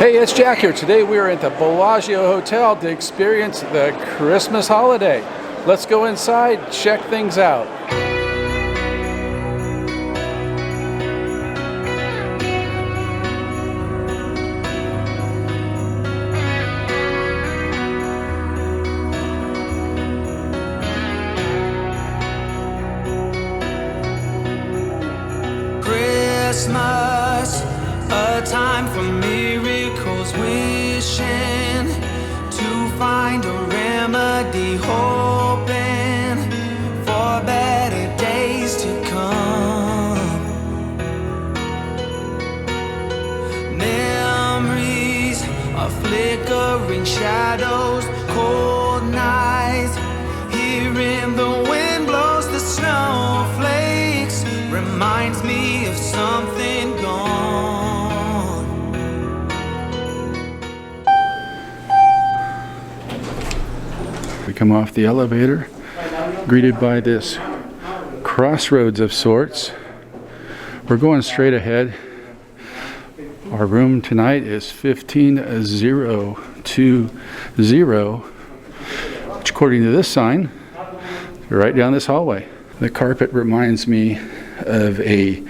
Hey, it's Jack here. Today we are at the Bellagio Hotel to experience the Christmas holiday. Let's go inside, check things out. Christmas, a time for miracles, wishing to find a remedy, hoping for better days to come. Memories of flickering shadows, cold nights, hearing the wind blows the snowflakes, reminds me of something gone. We come off the elevator, greeted by this crossroads of sorts. We're going straight ahead. Our room tonight is 15020, which according to this sign, right down this hallway. The carpet reminds me of a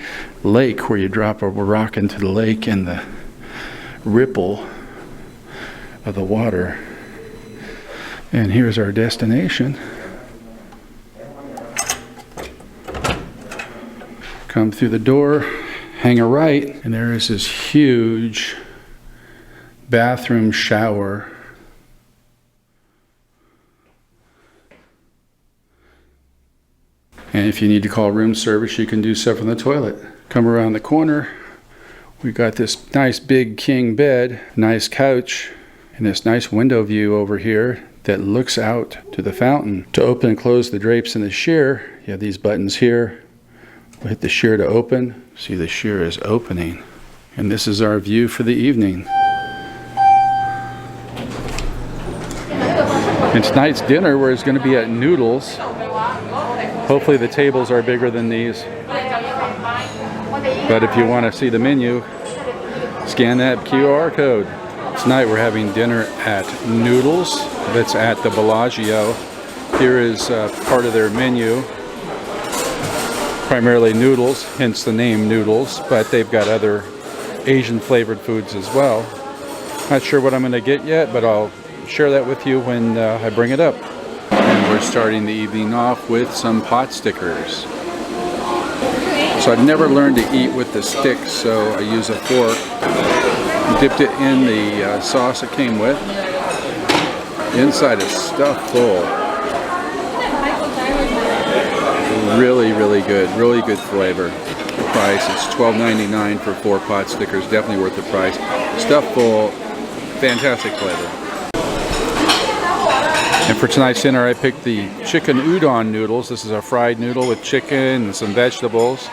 lake where you drop a rock into the lake and the ripple of the water. And here's our destination. Come through the door, hang a right, and there is this huge bathroom shower. And if you need to call room service, you can do so from the toilet. Come around the corner, we got this nice big king bed, nice couch, and this nice window view over here that looks out to the fountain. To open and close the drapes in the sheer, you have these buttons here. We'll hit the sheer to open. See, the sheer is opening. And this is our view for the evening. And tonight's dinner, we're going to be at Noodles. Hopefully the tables are bigger than these. But if you want to see the menu, scan that QR code. Tonight we're having dinner at Noodles. That's at the Bellagio. Here is part of their menu. Primarily noodles, hence the name Noodles, but they've got other Asian flavored foods as well. Not sure what I'm going to get yet, but I'll share that with you when I bring it up. And we're starting the evening off with some pot stickers. So I've never learned to eat with the stick, so I use a fork. Dipped it in the sauce it came with. Inside is stuffed full. Really, really good flavor. The price is $12.99 for 4 pot stickers. Definitely worth the price. Stuffed full, fantastic flavor. And for tonight's dinner, I picked the chicken udon noodles. This is a fried noodle with chicken and some vegetables.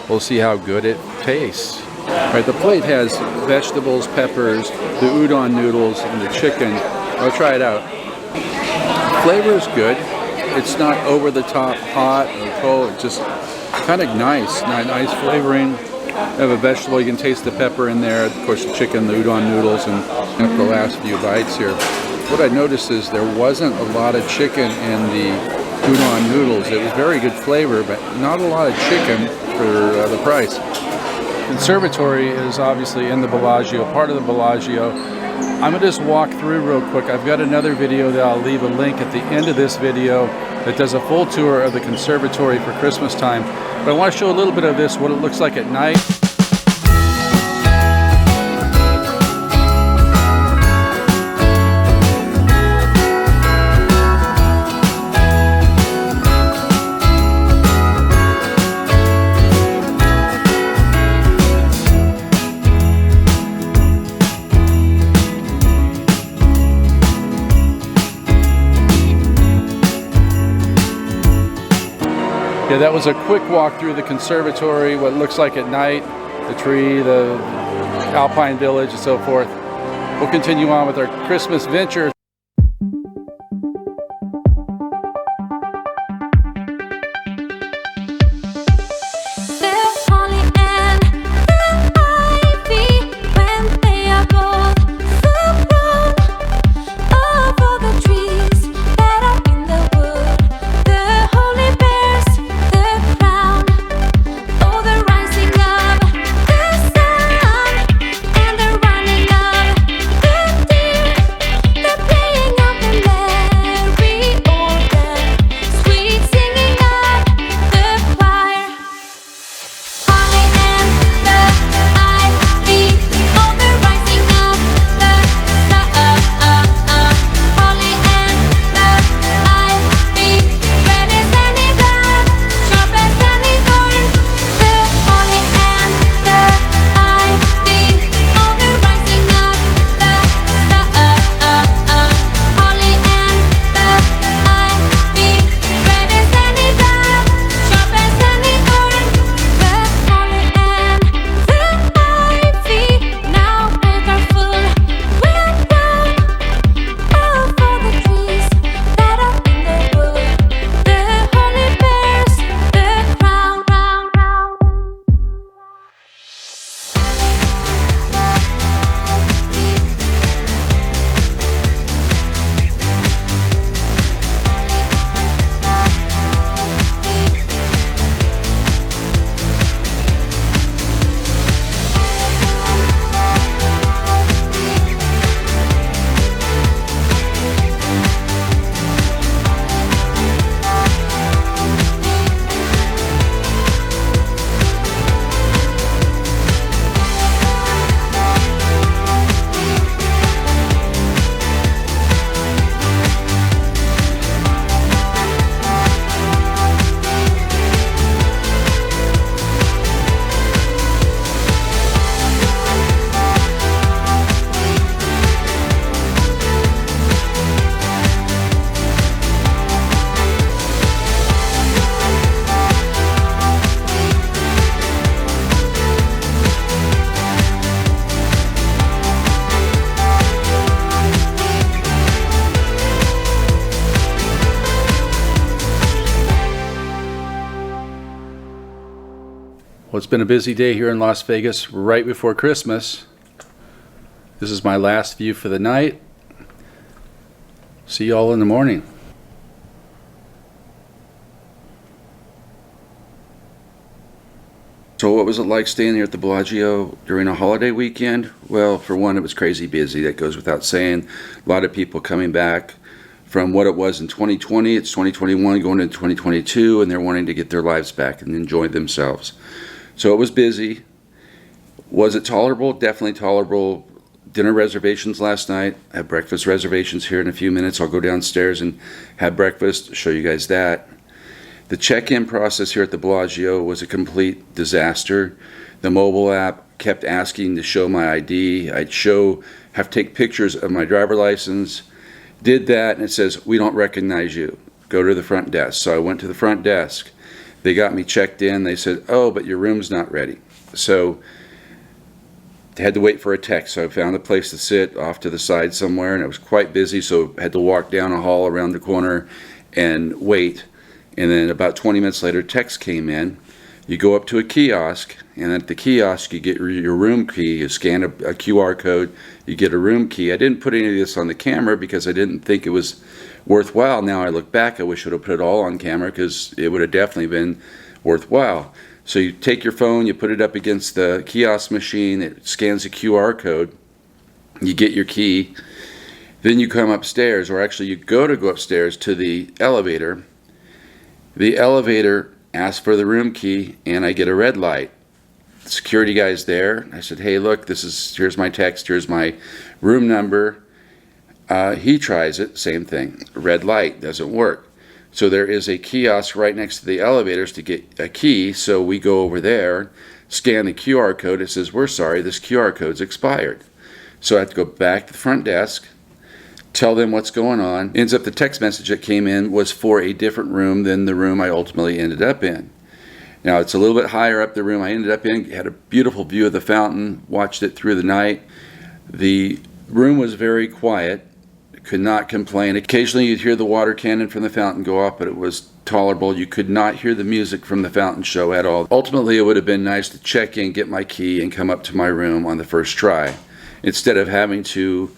We'll see how good it tastes. All right, the plate has vegetables, peppers, the udon noodles, and the chicken. I'll try it out. Flavor is good. It's not over the top hot or cold. It's just kind of nice flavoring. You have a vegetable, you can taste the pepper in there. Of course, the chicken, the udon noodles, and after the last few bites here. What I noticed is there wasn't a lot of chicken in the udon noodles. It was very good flavor, but not a lot of chicken for the price. Conservatory is obviously in the Bellagio, part of the Bellagio. I'm going to just walk through real quick. I've got another video that I'll leave a link at the end of this video that does a full tour of the conservatory for Christmas time. But I want to show a little bit of this, what it looks like at night. Yeah, that was a quick walk through the conservatory, what it looks like at night, the tree, the Alpine Village, and so forth. We'll continue on with our Christmas venture. They're holly and ivy when they are gold. it's been a busy day here in Las Vegas right before Christmas. This is my last view for the night. See you all in the morning. So what was it like staying here at the Bellagio during a holiday weekend? Well, for one, it was crazy busy. That goes without saying. A lot of people coming back from what it was in 2020. It's 2021 going into 2022, and they're wanting to get their lives back and enjoy themselves. So it was busy. Was it tolerable? Definitely tolerable. Dinner reservations last night. I have breakfast reservations here in a few minutes. I'll go downstairs and have breakfast, show you guys that. The check-in process here at the Bellagio was a complete disaster. The mobile app kept asking to show my ID. Have to take pictures of my driver license. Did that, and it says, we don't recognize you. Go to the front desk. So I went to the front desk. They got me checked in. They said, oh, but your room's not ready. So I had to wait for a text. So I found a place to sit off to the side somewhere, and it was quite busy, so I had to walk down a hall around the corner and wait. And then about 20 minutes later, text came in. You go up to a kiosk, and at the kiosk, you get your room key. You scan a QR code, you get a room key. I didn't put any of this on the camera because I didn't think it was worthwhile. Now I look back, I wish I would have put it all on camera because it would have definitely been worthwhile. So you take your phone, you put it up against the kiosk machine, it scans a QR code, you get your key, then you come upstairs, or actually you go upstairs to the elevator. The elevator asks for the room key, and I get a red light. The security guy's there. I said, hey, look, here's my text, here's my room number. He tries it, same thing. Red light, doesn't work. So there is a kiosk right next to the elevators to get a key, so we go over there, scan the QR code. It says, we're sorry, this QR code's expired. So I have to go back to the front desk, tell them what's going on. Ends up the text message that came in was for a different room than the room I ultimately ended up in. Now it's a little bit higher up the room I ended up in. Had a beautiful view of the fountain, watched it through the night. The room was very quiet, could not complain. Occasionally you'd hear the water cannon from the fountain go off, but it was tolerable. You could not hear the music from the fountain show at all. Ultimately it would have been nice to check in, get my key, and come up to my room on the first try, instead of having to,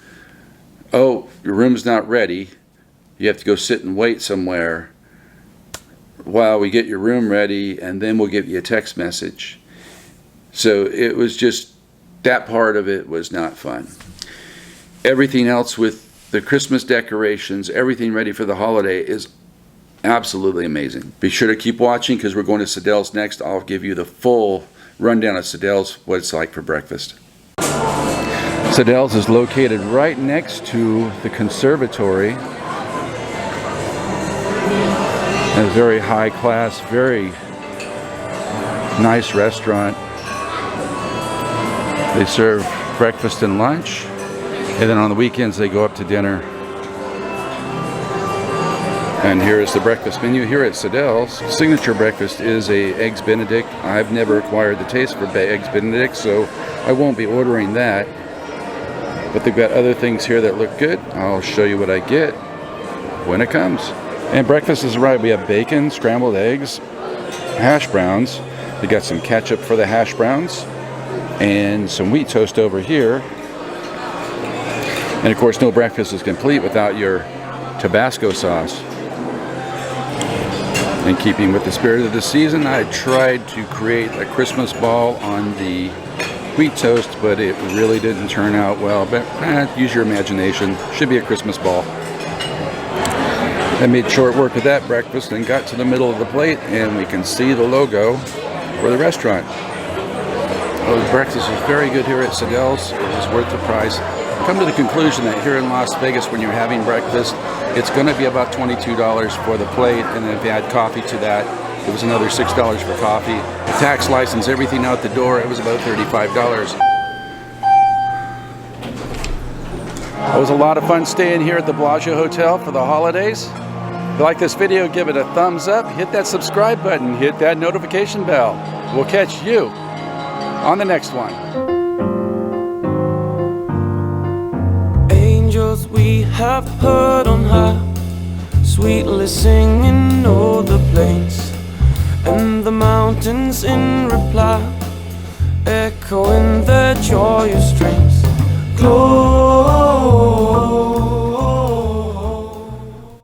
oh, your room's not ready, you have to go sit and wait somewhere while we get your room ready, and then we'll give you a text message. So it was just, that part of it was not fun. Everything else with the Christmas decorations, everything ready for the holiday is absolutely amazing. Be sure to keep watching because we're going to Sadel's next. I'll give you the full rundown of Sadel's, what it's like for breakfast. Sadel's is located right next to the conservatory. A very high class, very nice restaurant. They serve breakfast and lunch, and then on the weekends they go up to dinner. And here is the breakfast menu here at Sadel's. Signature breakfast is a Eggs Benedict. I've never acquired the taste for Eggs Benedict, so I won't be ordering that. But they've got other things here that look good. I'll show you what I get when it comes. And breakfast is right. We have bacon, scrambled eggs, hash browns. We got some ketchup for the hash browns, and some wheat toast over here. And of course, no breakfast is complete without your Tabasco sauce. In keeping with the spirit of the season, I tried to create a Christmas ball on the wheat toast, but it really didn't turn out well. But use your imagination. Should be a Christmas ball. I made short work of that breakfast and got to the middle of the plate, and we can see the logo for the restaurant. Well, the breakfast is very good here at Sadel's. It was worth the price. Come to the conclusion that here in Las Vegas, when you're having breakfast, it's going to be about $22 for the plate, and then if you add coffee to that, it was another $6 for coffee. The tax license, everything out the door, it was about $35. It was a lot of fun staying here at the Bellagio Hotel for the holidays. If you like this video, give it a thumbs up, hit that subscribe button, hit that notification bell. We'll catch you on the next one. Angels we have heard on high, sweetly singing o'er the plains. and the mountains in reply, echoing their joyous strains. Glory